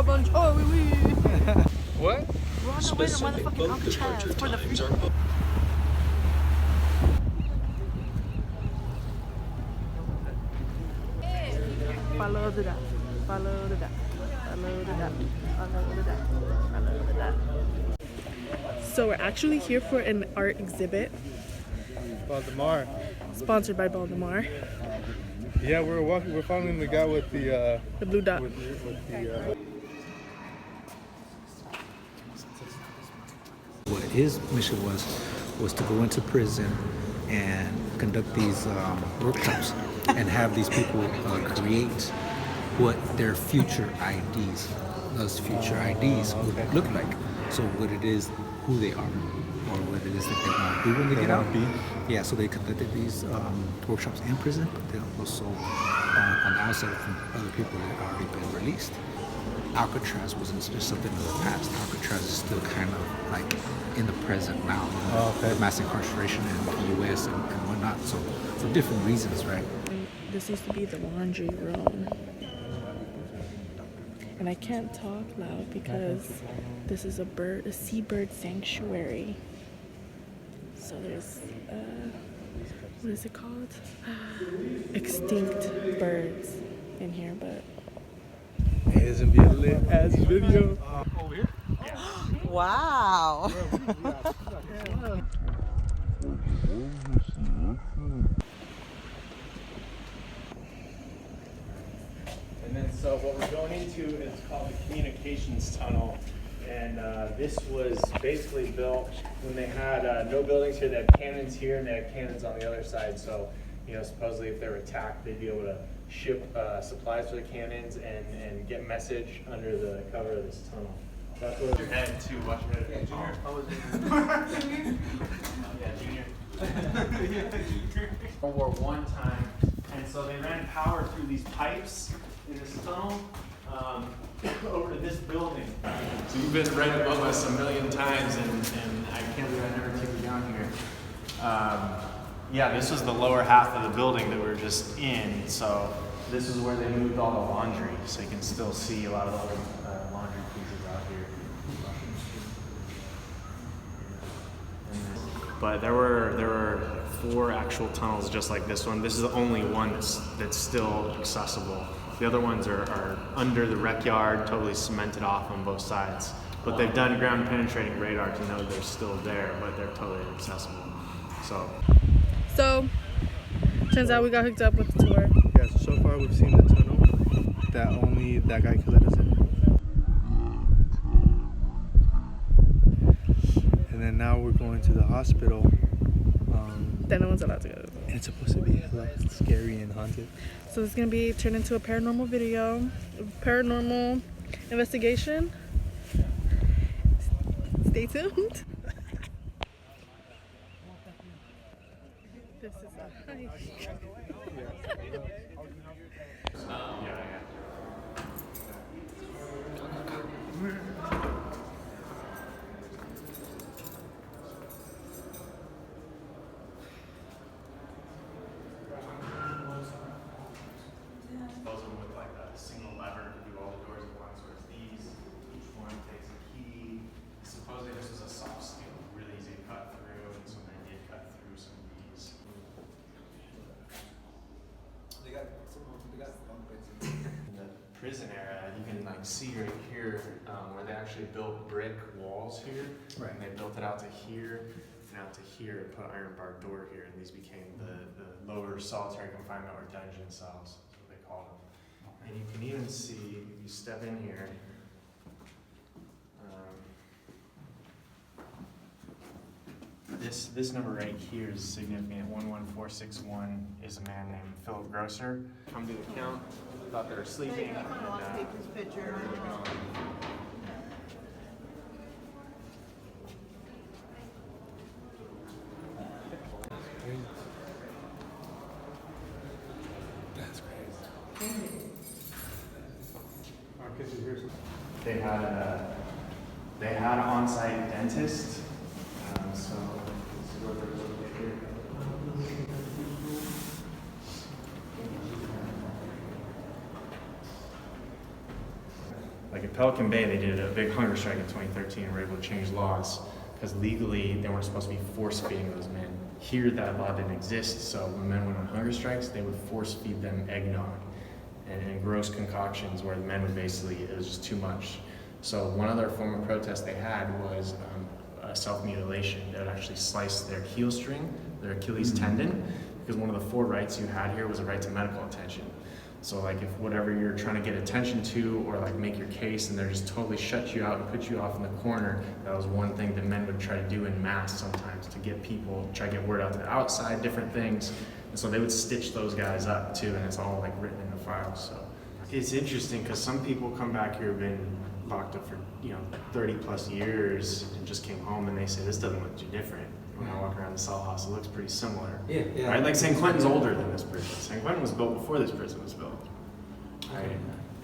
bunch. Oh, wee. What? We're on the way to motherfucking Alcatraz for the free. Follow the dot. Follow the dot. Follow the dot. Follow the dot. Follow the dot. So we're actually here for an art exhibit. Baltimore. Sponsored by Baltimore. Yeah, we're following the guy with the blue dot. What his mission was to go into prison and conduct these workshops and have these people create what their future IDs, those future IDs would look like. So what it is, who they are, or what it is that they want to do when they get out. Yeah, so they conducted these workshops in prison, but then also on the outside from other people that had already been released. Alcatraz wasn't just something of the past. Alcatraz is still kind of like in the present now. Mass incarceration in the U.S. and whatnot. So for different reasons, right? This used to be the laundry room. And I can't talk loud because this is a seabird sanctuary. So there's, what is it called? Extinct birds in here, but. It isn't be a lit ass video. Over here? Wow. And then so what we're going into is called the communications tunnel. And this was basically built when they had no buildings here. They had cannons here and they had cannons on the other side. So, you know, supposedly if they were attacked, they'd be able to ship supplies for the cannons and get message under the cover of this tunnel. That's what your head too. Watch your head. Yeah, Junior. Yeah, Junior. World War I time, and so they ran power through these pipes in this tunnel over to this building. So you've been right above us a million times, and I can't believe I never took you down here. Yeah, this was the lower half of the building that we were just in. So this is where they moved all the laundry, so you can still see a lot of the old laundry pieces out here. But there were 4 actual tunnels just like this one. This is the only one that's still accessible. The other ones are under the rec yard, totally cemented off on both sides. But they've done ground penetrating radar to know they're still there, but they're totally inaccessible. So, turns out we got hooked up with the tour. Yeah, so far we've seen the tunnel that only that guy could let us in. And then now we're going to the hospital. That no one's allowed to go. And it's supposed to be hella scary and haunted. So it's gonna be turned into a paranormal video, paranormal investigation. Stay tuned. This is a hike. Those are with like a single lever to do all the doors at once, whereas these, each one takes a key. Supposedly this was a soft steel, really easy to cut through, and so they did cut through some of these. In the prison era, you can like see right here where they actually built brick walls here, right. And they built it out to here and out to here and put an iron bar door here, and these became the lower solitary confinement or dungeon cells. Called them. And you can even see, if you step in here, this number right here is significant. 11461 is a man named Philip Grosser. Come to the count, thought they were sleeping. They had an on-site dentist. So this is what they're looking here. Like at Pelican Bay, they did a big hunger strike in 2013 and were able to change laws because legally they weren't supposed to be force feeding those men. Here, that law didn't exist, so when men went on hunger strikes, they would force feed them eggnog and gross concoctions where the men would basically, it was just too much. So one other form of protest they had was self-mutilation. They would actually slice their heel string, their Achilles tendon, because one of the 4 rights you had here was a right to medical attention. So like if whatever you're trying to get attention to or like make your case and they're just totally shut you out and put you off in the corner, that was one thing that men would try to do in mass sometimes to get people, try to get word out to the outside, different things. And so they would stitch those guys up too, and it's all like written in the files. So it's interesting because some people come back here who've been locked up for 30 plus years and just came home and they say this doesn't look too different. When I walk around the cell house, it looks pretty similar. Yeah. Right? Like St. Quentin's older than this prison. St. Quentin was built before this prison was built. Right?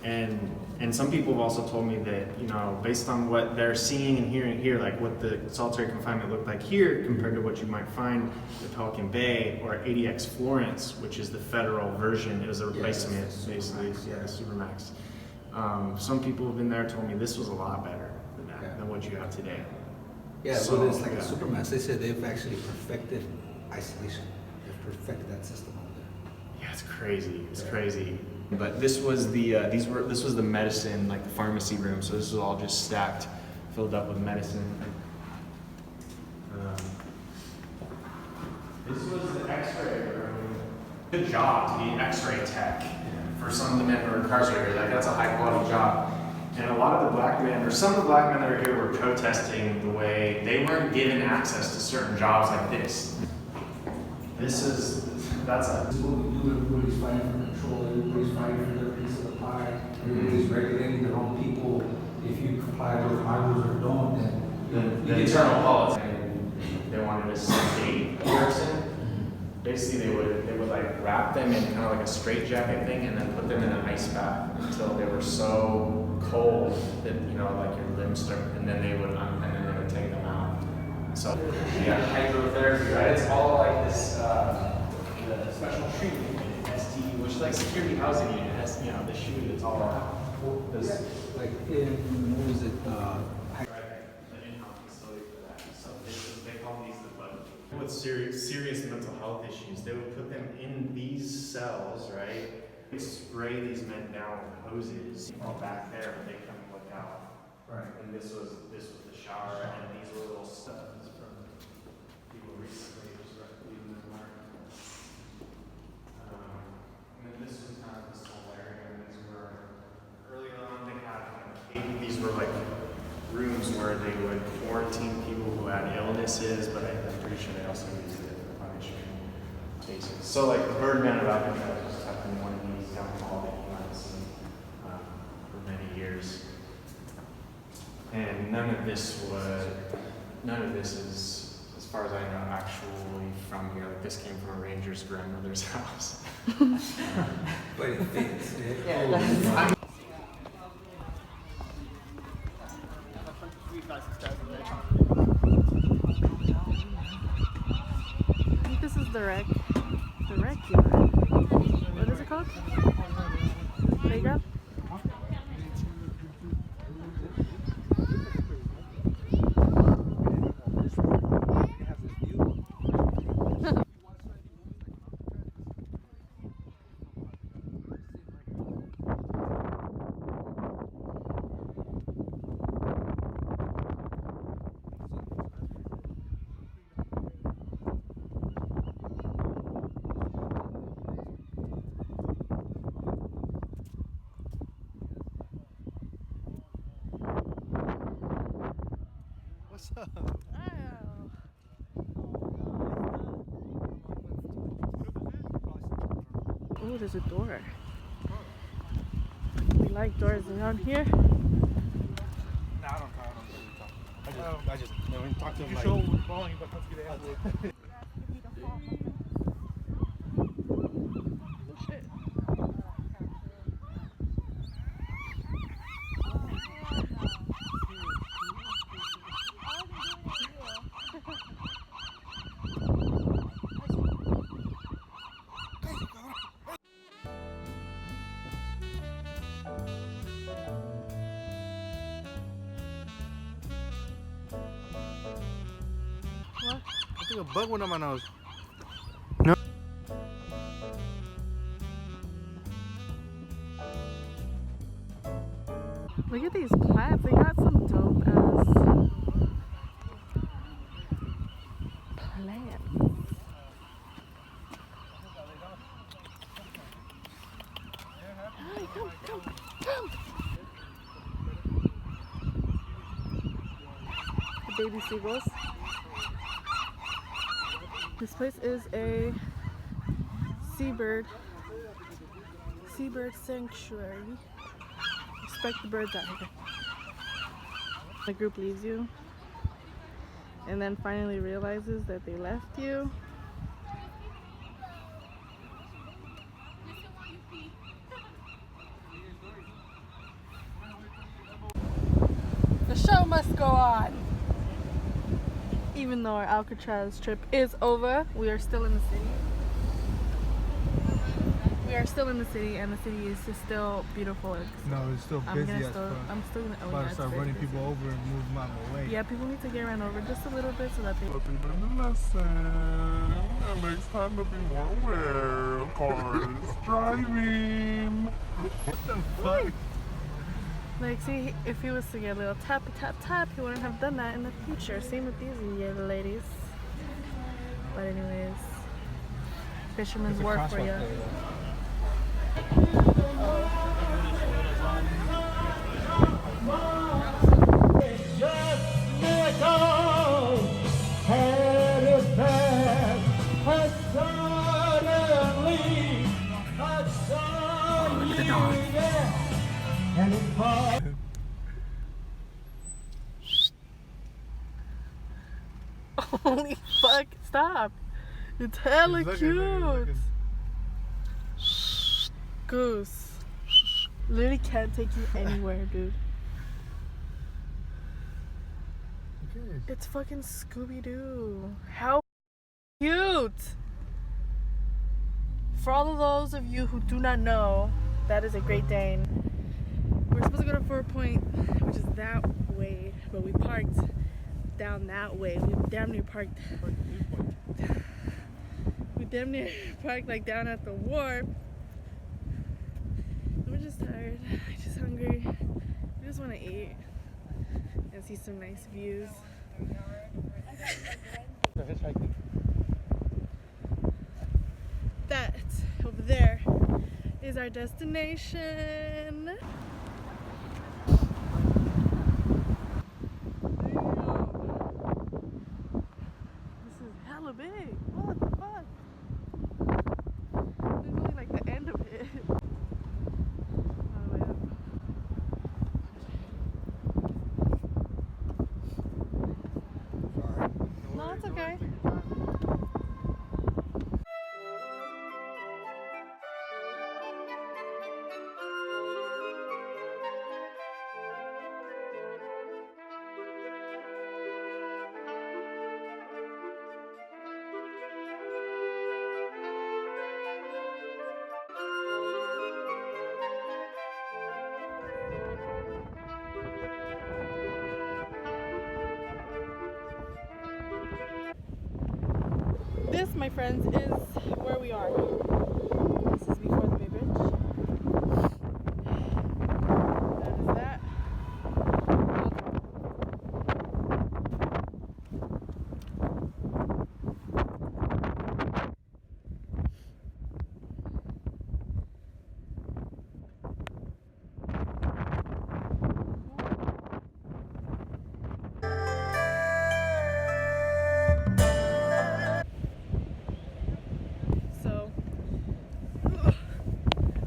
And some people have also told me that, based on what they're seeing and hearing here, like what the solitary confinement looked like here compared to what you might find at Pelican Bay or ADX Florence, which is the federal version. It was a replacement, basically, the Supermax. Some people have been there told me this was a lot better than that, than what you have today. Yeah, so it's like a Supermax. They said they've actually perfected isolation. They've perfected that system over there. Yeah, it's crazy. It's crazy. But this was the this was the medicine, like the pharmacy room. So this was all just stacked, filled up with medicine. This was the X-ray room. Good job to be an X-ray tech for some of the men who were incarcerated. Like that's a high quality job. And a lot of the black men, or some of the black men that are here, were protesting the way they weren't given access to certain jobs like this. That's a. Everybody's fighting for control, everybody's fighting for their piece of the pie, everybody's regulating their own people. If you comply with my rules or don't, then The internal politics. They wanted to sedate a person. Basically, they would like wrap them in kind of like a straitjacket thing, and then put them in an ice bath until they were so cold that like your limbs start, and then they would take them out. So yeah, hydrotherapy, right? It's all like this the special treatment unit, ST, which is like security housing unit. That's the shoe that's all this. like in what was it? The in-house facility for that. So they call these with serious mental health issues. They would put them in these cells, right? They spray these men down with hoses all back there, and they come and look out. Right. And this was the shower, and these were little studs from people recently just leaving their mark. And then this was kind of the solarium. These were early on. They had these were like rooms where they would quarantine people who had illnesses, but I'm pretty sure they also used it for punishment spaces. So like the Birdman of Alcatraz was tucked in one of these down the hall that you might have seen for many years. And none of this is, as far as I know, actually from here. Like this came from a ranger's grandmother's house. But it fits. Yeah, I think this is the rec yard. What is it called? Playground? What's up? Oh, there's a door. We like doors around here. Nah, I don't talk. I just when we talk to him, like, show volume, but let's get it. Oh shit. think a bug went on my nose. Look at these plants. They got some dope ass plants. Hey, come. The baby seagulls. This place is a seabird sanctuary. Respect the birds out here. The group leaves you and then finally realizes that they left you. The show must go on. Even though our Alcatraz trip is over, we are still in the city. We are still in the city, and the city is just still beautiful. No, it's still busy as fuck. I'm still gonna. About to start running people over and move them out of the way. Yeah, people need to get ran over just a little bit so that they. And next time to be more aware of cars driving. What the fuck? Like, see, if he was to get a little tap, he wouldn't have done that in the future. Same with these young ladies. But anyways, Fisherman's Wharf for you. Look at the dog. Holy fuck, stop. It's hella cute. Goose. Literally can't take you anywhere, dude. Okay. It's fucking Scooby-Doo. How cute. For all of those of you who do not know, that is a Great Dane. We're supposed to go to 4 Point, which is that way, but we parked down that way. We damn near parked. We damn near parked like down at the Wharf. We're just tired. I'm just hungry. We just want to eat and see some nice views. That over there is our destination. This is hella big. What the fuck? This is only like the end of it. All the way up. No, it's okay. This, my friends, is where we are. This is before the Bay Bridge. That is that.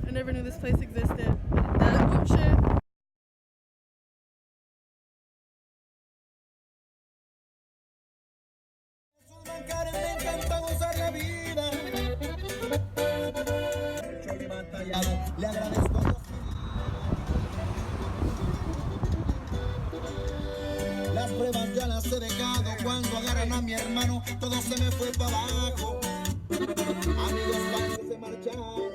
I never knew this place existed. Oh shit. Las pruebas ya las he dejado. Cuando agarran a mi hermano, todo se me fue para abajo. Amigos, se marcharon.